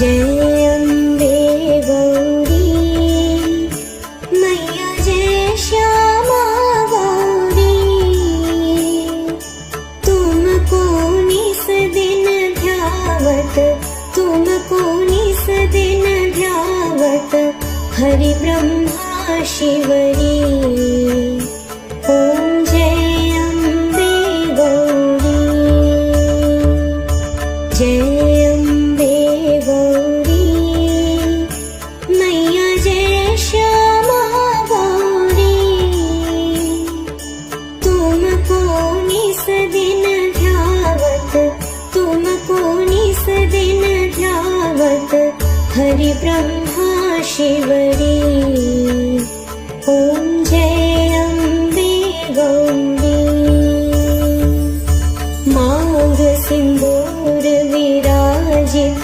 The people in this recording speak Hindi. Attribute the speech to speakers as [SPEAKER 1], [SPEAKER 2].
[SPEAKER 1] जय अम्बे गौरी मैया, जय श्यामा गौरी। तुमको निस दिन ध्यावत, तुमको निस दिन ध्यावत हरि ब्रह्मा शिवरी। ओम जय अम्बे गौरी, जय अम्बे गौरी मैया, जय श्यामा गौरी। तुमको निस दिन ध्यावत, तुमको निस दिन ध्यावत हरि ब्रह्मा शिवरी। ओम जय अम्बे गौरी। मांग सिंदूर विराजित